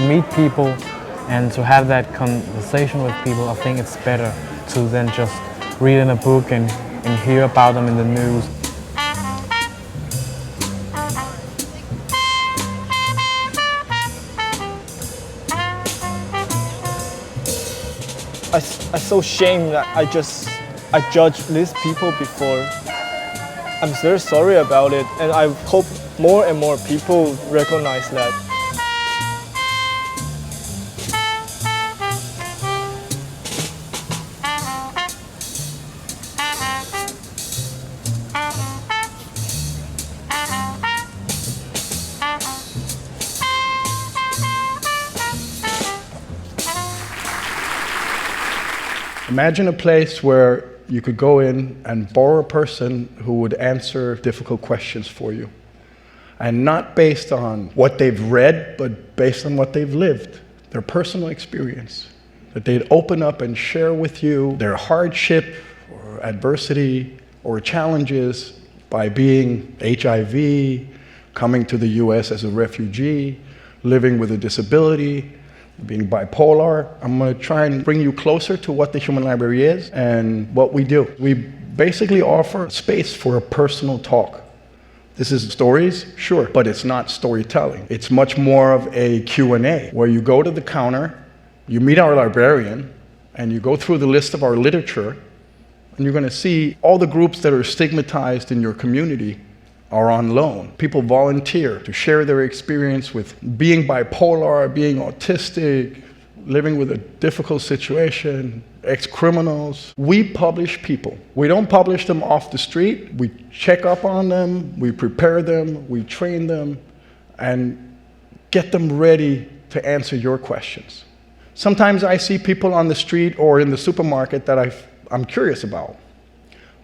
meet people and to have that conversation with people, I think it's better to than just read in a book and hear about them in the news. I so shame that I judged these people before. I'm very sorry about it, and I hope more and more people recognize that. Imagine a place where you could go in and borrow a person who would answer difficult questions for you. And not based on what they've read, but based on what they've lived, their personal experience. That they'd open up and share with you their hardship or adversity or challenges by being HIV, coming to the US as a refugee, living with a disability, being bipolar. I'm going to try and bring you closer to what the Human Library is and what we do. We basically offer space for a personal talk. This is stories, sure, but it's not storytelling. It's much more of a Q&A, where you go to the counter, you meet our librarian, and you go through the list of our literature, and you're going to see all the groups that are stigmatized in your community are on loan. People volunteer to share their experience with being bipolar, being autistic, living with a difficult situation, ex-criminals. We publish people. We don't publish them off the street. We check up on them, we prepare them, we train them, and get them ready to answer your questions. Sometimes I see people on the street or in the supermarket that I'm curious about.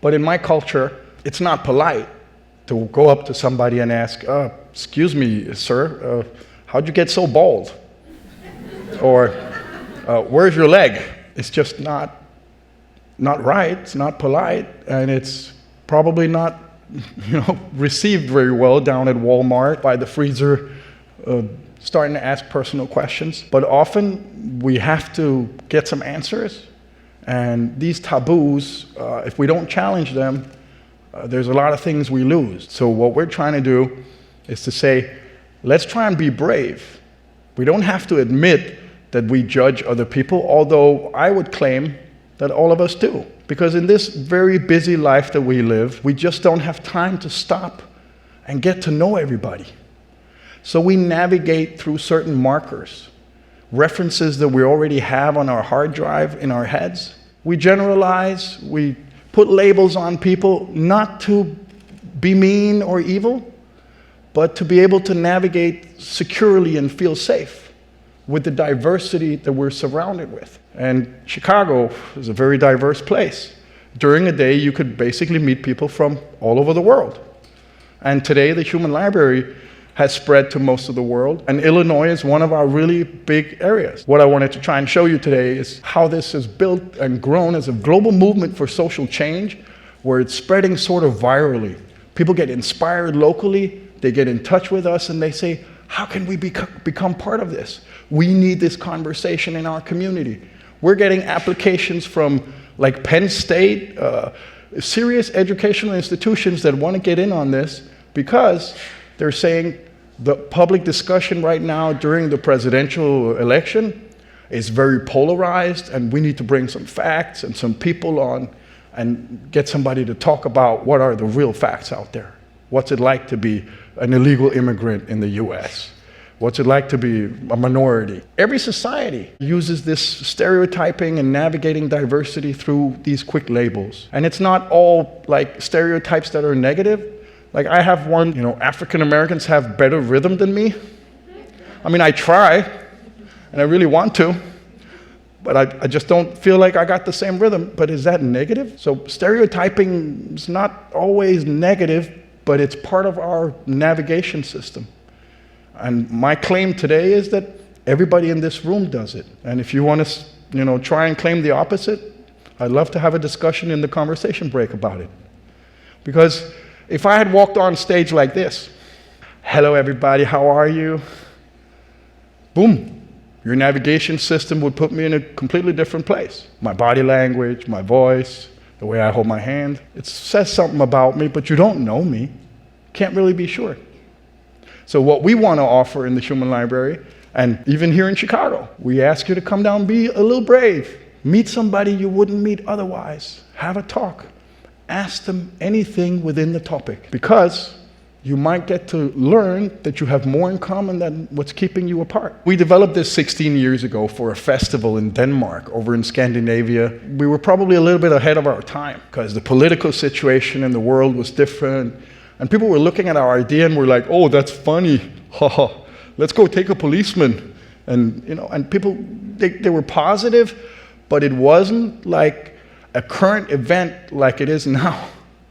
But in my culture, it's not polite to go up to somebody and ask, excuse me, sir, how'd you get so bald? Or, where's your leg? It's just not right, it's not polite, and it's probably not received very well down at Walmart by the freezer, starting to ask personal questions. But often we have to get some answers, and these taboos, if we don't challenge them, there's a lot of things we lose. So what we're trying to do is to say, let's try and be brave. We don't have to admit that we judge other people, although I would claim that all of us do. Because in this very busy life that we live, we just don't have time to stop and get to know everybody. So we navigate through certain markers, references that we already have on our hard drive in our heads. We generalize, we put labels on people, not to be mean or evil, but to be able to navigate securely and feel safe with the diversity that we're surrounded with. And Chicago is a very diverse place. During a day, you could basically meet people from all over the world. And today, the Human Library has spread to most of the world, and Illinois is one of our really big areas. What I wanted to try and show you today is how this has built and grown as a global movement for social change, where it's spreading sort of virally. People get inspired locally, they get in touch with us, and they say, how can we become part of this? We need this conversation in our community. We're getting applications from like Penn State, serious educational institutions that want to get in on this, because they're saying the public discussion right now during the presidential election is very polarized, and we need to bring some facts and some people on and get somebody to talk about what are the real facts out there. What's it like to be an illegal immigrant in the US? What's it like to be a minority? Every society uses this stereotyping and navigating diversity through these quick labels. And it's not all like stereotypes that are negative. Like I have one, African Americans have better rhythm than me. I mean, I try, and I really want to, but I just don't feel like I got the same rhythm. But is that negative? So stereotyping is not always negative, but it's part of our navigation system. And my claim today is that everybody in this room does it. And if you want to, try and claim the opposite, I'd love to have a discussion in the conversation break about it. Because if I had walked on stage like this, hello everybody, how are you? Boom, Your navigation system would put me in a completely different place. My body language, my voice, the way I hold my hand, it says something about me, but you don't know me. Can't really be sure. So what we want to offer in the Human Library, and even here in Chicago, we ask you to come down, be a little brave. Meet somebody you wouldn't meet otherwise. Have a talk. Ask them anything within the topic, because you might get to learn that you have more in common than what's keeping you apart. We developed this 16 years ago for a festival in Denmark, over in Scandinavia. We were probably a little bit ahead of our time, because the political situation in the world was different. And people were looking at our idea and were like, oh, that's funny. Haha, let's go take a policeman. And, and people, they were positive, but it wasn't like a current event like it is now.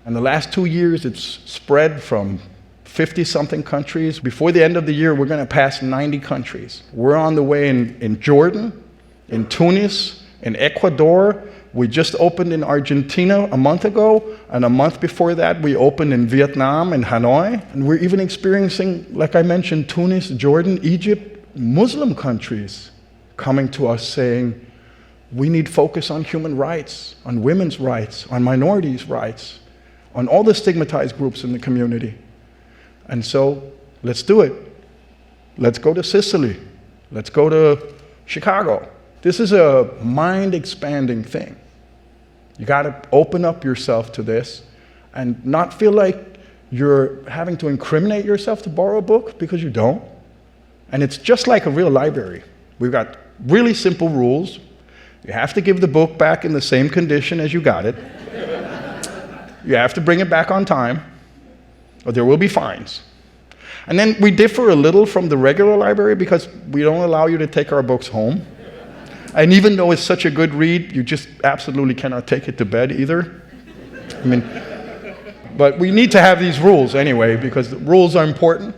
In the last 2 years, it's spread from 50-something countries. Before the end of the year, we're going to pass 90 countries. We're on the way in Jordan, in Tunis, in Ecuador. We just opened in Argentina a month ago, and a month before that, we opened in Vietnam and Hanoi. And we're even experiencing, like I mentioned, Tunis, Jordan, Egypt, Muslim countries coming to us saying, we need focus on human rights, on women's rights, on minorities' rights, on all the stigmatized groups in the community. And so, let's do it. Let's go to Sicily. Let's go to Chicago. This is a mind-expanding thing. You gotta open up yourself to this and not feel like you're having to incriminate yourself to borrow a book, because you don't. And it's just like a real library. We've got really simple rules. You have to give the book back in the same condition as you got it. You have to bring it back on time, or there will be fines. And then we differ a little from the regular library because we don't allow you to take our books home. And even though it's such a good read, you just absolutely cannot take it to bed either. But we need to have these rules anyway, because the rules are important.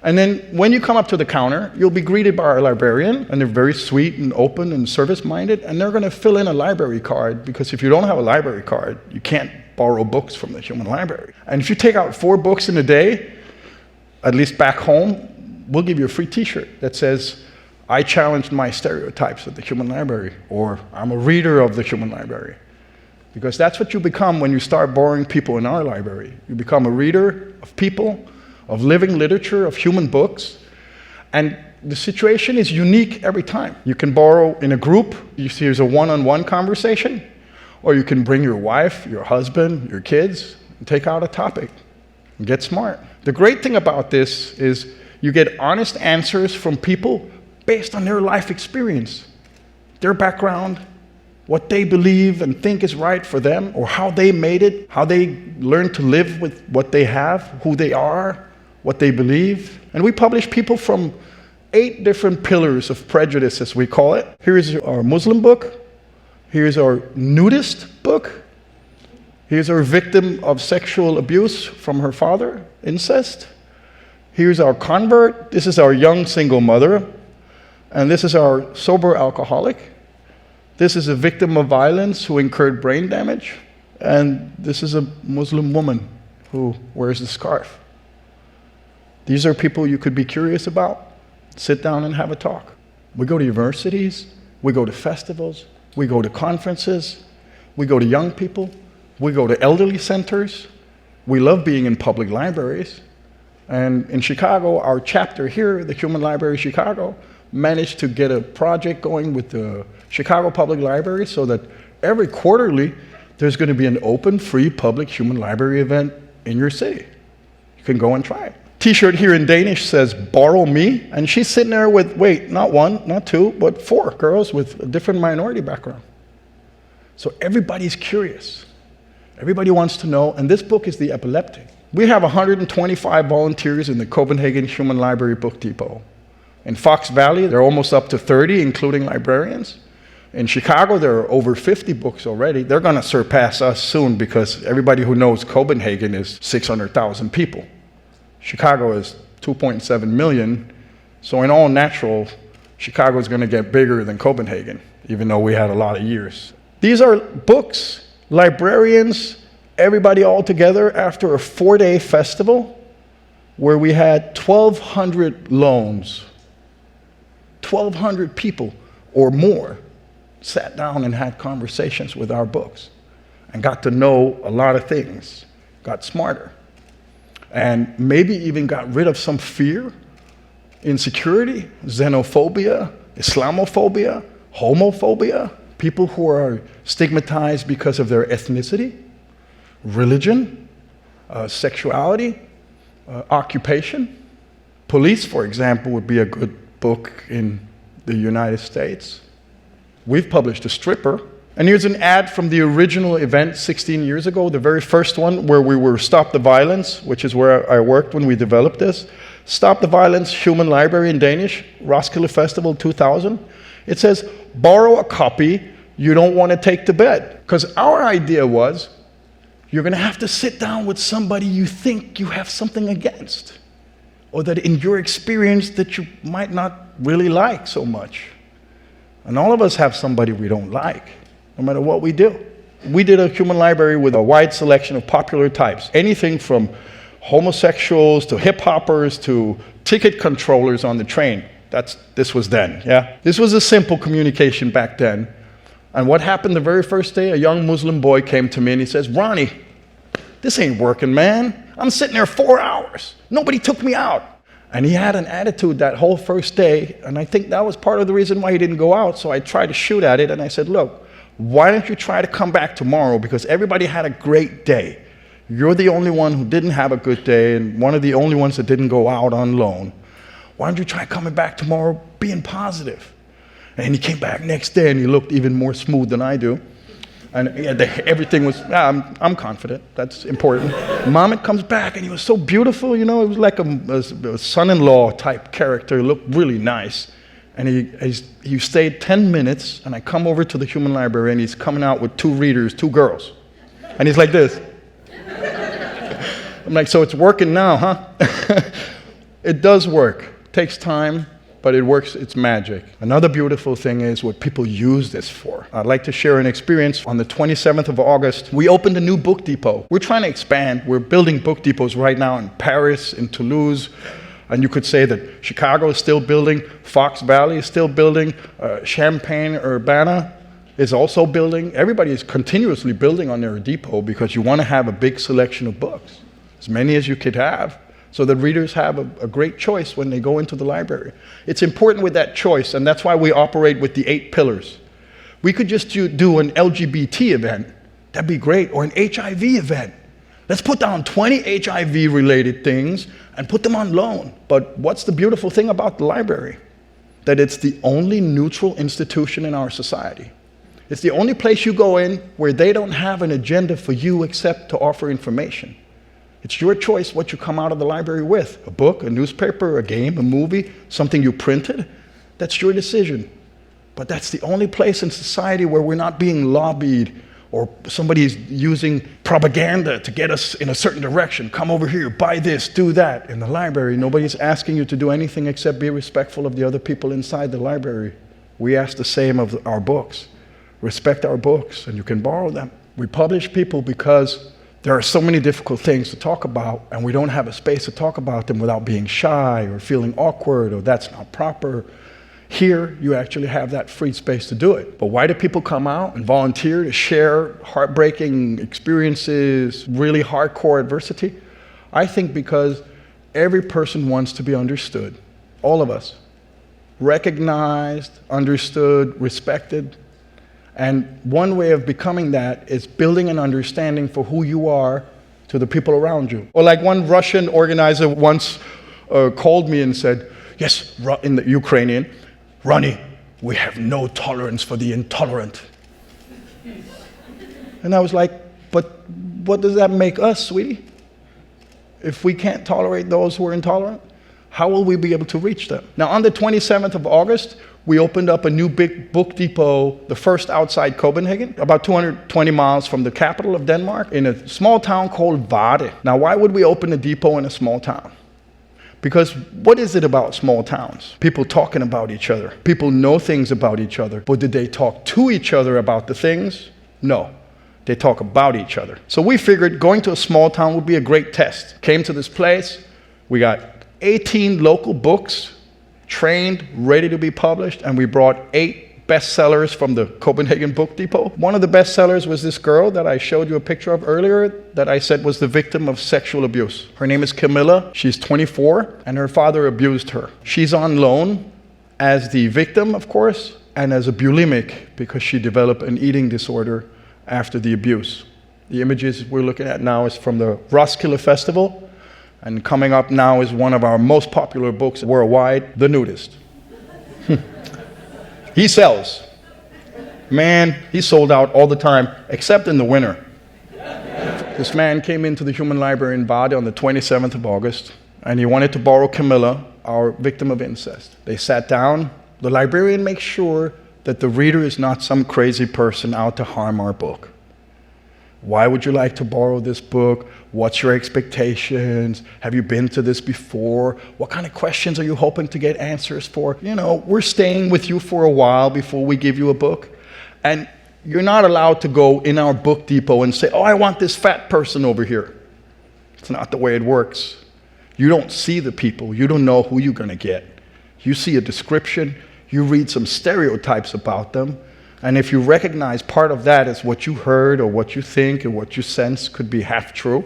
And then when you come up to the counter, you'll be greeted by our librarian, and they're very sweet and open and service-minded, and they're going to fill in a library card, because if you don't have a library card, you can't borrow books from the Human Library. And if you take out 4 books in a day, at least back home, we'll give you a free t-shirt that says, I challenged my stereotypes at the Human Library, or I'm a reader of the Human Library. Because that's what you become when you start borrowing people in our library. You become a reader of people, of living literature, of human books. And the situation is unique every time. You can borrow in a group. You see there's a one-on-one conversation. Or you can bring your wife, your husband, your kids, and take out a topic and get smart. The great thing about this is you get honest answers from people based on their life experience, their background, what they believe and think is right for them, or how they made it, how they learned to live with what they have, who they are, what they believe. And we publish people from 8 different pillars of prejudice, as we call it. Here's our Muslim book. Here's our nudist book. Here's our victim of sexual abuse from her father, incest. Here's our convert. This is our young single mother. And this is our sober alcoholic. This is a victim of violence who incurred brain damage. And this is a Muslim woman who wears the scarf. These are people you could be curious about. Sit down and have a talk. We go to universities. We go to festivals. We go to conferences. We go to young people. We go to elderly centers. We love being in public libraries. And in Chicago, our chapter here, the Human Library Chicago, managed to get a project going with the Chicago Public Library so that every quarterly, there's going to be an open, free, public human library event in your city. You can go and try it. T-shirt here in Danish says, borrow me. And she's sitting there with, wait, not 1, not 2, but 4 girls with a different minority background. So everybody's curious. Everybody wants to know, and this book is the epileptic. We have 125 volunteers in the Copenhagen Human Library Book Depot. In Fox Valley, they're almost up to 30, including librarians. In Chicago, there are over 50 books already. They're going to surpass us soon because everybody who knows Copenhagen is 600,000 people. Chicago is 2.7 million. So in all natural, Chicago is going to get bigger than Copenhagen, even though we had a lot of years. These are books, librarians, everybody all together after a 4-day festival where we had 1,200 loans. 1,200 people or more sat down and had conversations with our books and got to know a lot of things, got smarter, and maybe even got rid of some fear, insecurity, xenophobia, Islamophobia, homophobia, people who are stigmatized because of their ethnicity, religion, sexuality, occupation. Police, for example, would be a good book in the United States. We've published A Stripper. And here's an ad from the original event 16 years ago, the very first one where we were Stop the Violence, which is where I worked when we developed this. Stop the Violence Human Library in Danish, Roskilde Festival 2000. It says, borrow a copy you don't want to take to bed. Because our idea was, you're going to have to sit down with somebody you think you have something against, or that in your experience that you might not really like so much. And all of us have somebody we don't like, no matter what we do. We did a human library with a wide selection of popular types. Anything from homosexuals to hip-hoppers to ticket controllers on the train. This was then, yeah? This was a simple communication back then. And what happened the very first day? A young Muslim boy came to me and he says, Ronnie, this ain't working, man. I'm sitting there 4 hours. Nobody took me out. And he had an attitude that whole first day, and I think that was part of the reason why he didn't go out, so I tried to shoot at it, and I said, look, why don't you try to come back tomorrow, because everybody had a great day. You're the only one who didn't have a good day, and one of the only ones that didn't go out on loan. Why don't you try coming back tomorrow being positive? And he came back next day, and he looked even more smooth than I do. And everything was, I'm confident, that's important. Mohammed comes back, and he was so beautiful, you know, it was like a son-in-law type character, he looked really nice. And he stayed 10 minutes, and I come over to the human library, and he's coming out with 2 readers, 2 girls. And he's like this. I'm like, so it's working now, huh? It does work. Takes time, but it works, it's magic. Another beautiful thing is what people use this for. I'd like to share an experience. On the 27th of August, we opened a new book depot. We're trying to expand. We're building book depots right now in Paris, in Toulouse, and you could say that Chicago is still building, Fox Valley is still building, Champaign-Urbana is also building. Everybody is continuously building on their depot because you want to have a big selection of books, as many as you could have, so that readers have a great choice when they go into the library. It's important with that choice, and that's why we operate with the 8 pillars. We could just do an LGBT event. That'd be great, or an HIV event. Let's put down 20 HIV-related things and put them on loan. But what's the beautiful thing about the library? That it's the only neutral institution in our society. It's the only place you go in where they don't have an agenda for you except to offer information. It's your choice what you come out of the library with. A book, a newspaper, a game, a movie, something you printed. That's your decision. But that's the only place in society where we're not being lobbied or somebody's using propaganda to get us in a certain direction. Come over here, buy this, do that. In the library, nobody's asking you to do anything except be respectful of the other people inside the library. We ask the same of our books. Respect our books, and you can borrow them. We publish people because there are so many difficult things to talk about, and we don't have a space to talk about them without being shy or feeling awkward or that's not proper. Here, you actually have that free space to do it. But why do people come out and volunteer to share heartbreaking experiences, really hardcore adversity? I think because every person wants to be understood. All of us. Recognized, understood, respected. And one way of becoming that is building an understanding for who you are to the people around you. Or like one Russian organizer once called me and said, yes, in the Ukrainian, Ronnie, we have no tolerance for the intolerant. And I was like, but what does that make us, sweetie? If we can't tolerate those who are intolerant, how will we be able to reach them? Now, on the 27th of August, we opened up a new big book depot, the first outside Copenhagen, about 220 miles from the capital of Denmark, in a small town called Varde. Now, why would we open a depot in a small town? Because what is it about small towns? People talking about each other. People know things about each other. But did they talk to each other about the things? No. They talk about each other. So we figured going to a small town would be a great test. Came to this place. We got 18 local books trained, ready to be published, and we brought 8 bestsellers from the Copenhagen Book Depot. One of the bestsellers was this girl that I showed you a picture of earlier that I said was the victim of sexual abuse. Her name is Camilla. She's 24, and her father abused her. She's on loan as the victim, of course, and as a bulimic because she developed an eating disorder after the abuse. The images we're looking at now is from the Roskilde Festival, and coming up now is one of our most popular books worldwide, The Nudist. He sells. Man, he's sold out all the time, except in the winter. This man came into the Human Library in Bade on the 27th of August, and he wanted to borrow Camilla, our victim of incest. They sat down. The librarian makes sure that the reader is not some crazy person out to harm our book. Why would you like to borrow this book? What's your expectations? Have you been to this before? What kind of questions are you hoping to get answers for? You know, we're staying with you for a while before we give you a book. And you're not allowed to go in our book depot and say, oh, I want this fat person over here. It's not the way it works. You don't see the people. You don't know who you're going to get. You see a description. You read some stereotypes about them. And if you recognize part of that as what you heard or what you think or what you sense could be half true,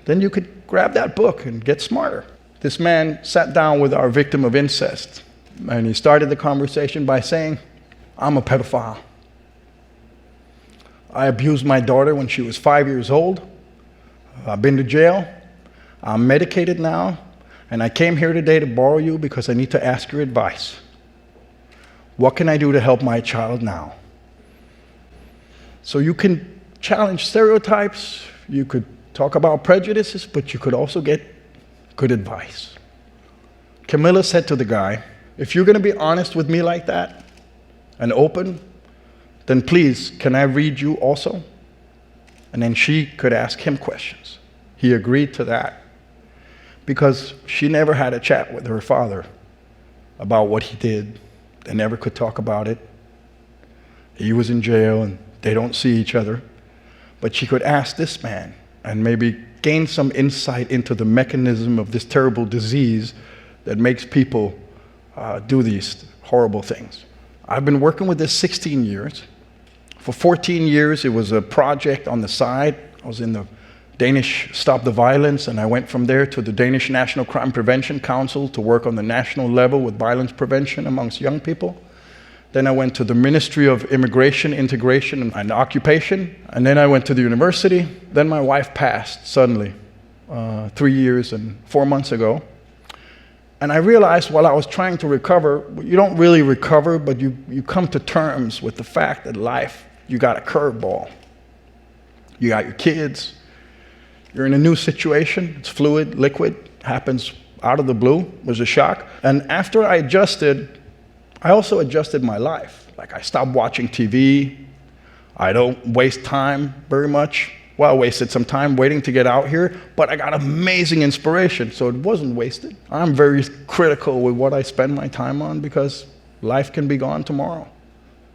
then you could grab that book and get smarter. This man sat down with our victim of incest, and he started the conversation by saying, I'm a pedophile. I abused my daughter when she was 5 years old. I've been to jail. I'm medicated now, and I came here today to borrow you because I need to ask your advice. What can I do to help my child now? So you can challenge stereotypes, you could talk about prejudices, but you could also get good advice. Camilla said to the guy, if you're going to be honest with me like that and open, then please, can I read you also? And then she could ask him questions. He agreed to that because she never had a chat with her father about what he did. They never could talk about it. He was in jail and they don't see each other. But she could ask this man and maybe gain some insight into the mechanism of this terrible disease that makes people do these horrible things. I've been working with this 16 years. For 14 years, it was a project on the side. I was in the Danish Stop the Violence, and I went from there to the Danish National Crime Prevention Council to work on the national level with violence prevention amongst young people. Then I went to the Ministry of Immigration, Integration, and Occupation. And then I went to the university. Then my wife passed suddenly, 3 years and 4 months ago. And I realized while I was trying to recover, you don't really recover, but you come to terms with the fact that life, you got a curveball. You got your kids. You're in a new situation. It's fluid, liquid, happens out of the blue. It was a shock. And after I adjusted, I also adjusted my life. Like I stopped watching TV. I don't waste time very much. Well, I wasted some time waiting to get out here, but I got amazing inspiration, so it wasn't wasted. I'm very critical with what I spend my time on because life can be gone tomorrow.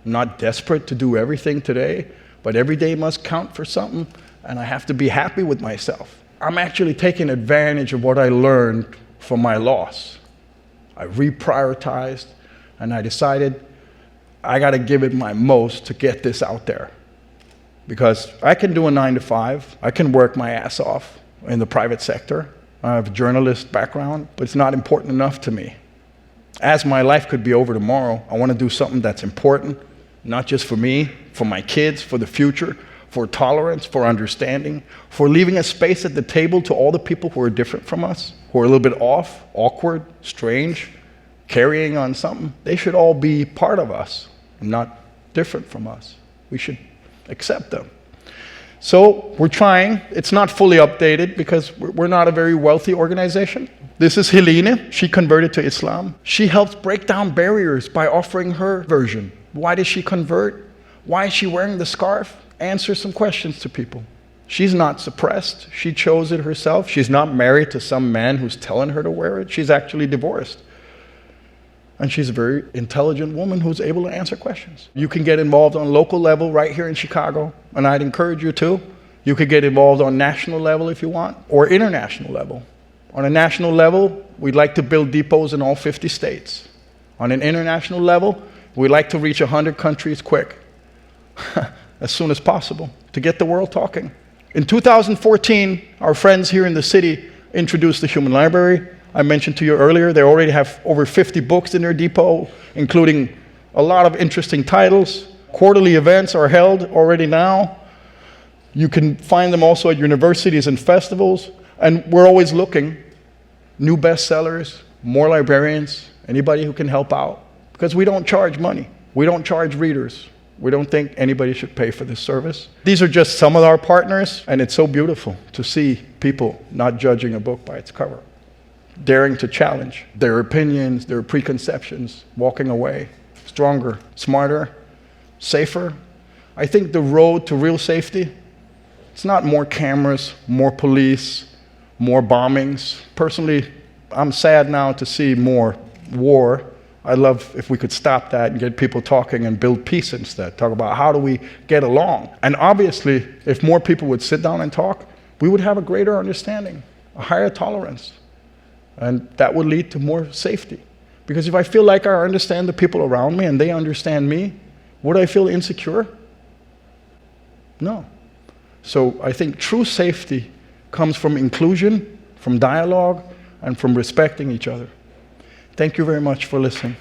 I'm not desperate to do everything today, but every day must count for something, and I have to be happy with myself. I'm actually taking advantage of what I learned from my loss. I reprioritized, and I decided I got to give it my most to get this out there. Because I can do a 9-to-5, I can work my ass off in the private sector. I have a journalist background, but it's not important enough to me. As my life could be over tomorrow, I want to do something that's important, not just for me, for my kids, for the future, for tolerance, for understanding, for leaving a space at the table to all the people who are different from us, who are a little bit off, awkward, strange, carrying on something. They should all be part of us, not different from us. We should accept them. So we're trying. It's not fully updated because we're not a very wealthy organization. This is Helene. She converted to Islam. She helps break down barriers by offering her version. Why did she convert? Why is she wearing the scarf? Answer some questions to people. She's not suppressed. She chose it herself. She's not married to some man who's telling her to wear it. She's actually divorced. And she's a very intelligent woman who's able to answer questions. You can get involved on local level right here in Chicago, and I'd encourage you to. You could get involved on national level if you want, or international level. On a national level, we'd like to build depots in all 50 states. On an international level, we'd like to reach 100 countries quick, as soon as possible, to get the world talking. In 2014, our friends here in the city introduced the Human Library. I mentioned to you earlier, they already have over 50 books in their depot, including a lot of interesting titles. Quarterly events are held already now. You can find them also at universities and festivals. And we're always looking, new bestsellers, more librarians, anybody who can help out. Because we don't charge money. We don't charge readers. We don't think anybody should pay for this service. These are just some of our partners, and it's so beautiful to see people not judging a book by its cover, daring to challenge their opinions, their preconceptions, walking away stronger, smarter, safer. I think the road to real safety, it's not more cameras, more police, more bombings. Personally, I'm sad now to see more war. I'd love if we could stop that and get people talking and build peace instead. Talk about how do we get along. And obviously, if more people would sit down and talk, we would have a greater understanding, a higher tolerance. And that would lead to more safety. Because if I feel like I understand the people around me and they understand me, would I feel insecure? No. So I think true safety comes from inclusion, from dialogue, and from respecting each other. Thank you very much for listening.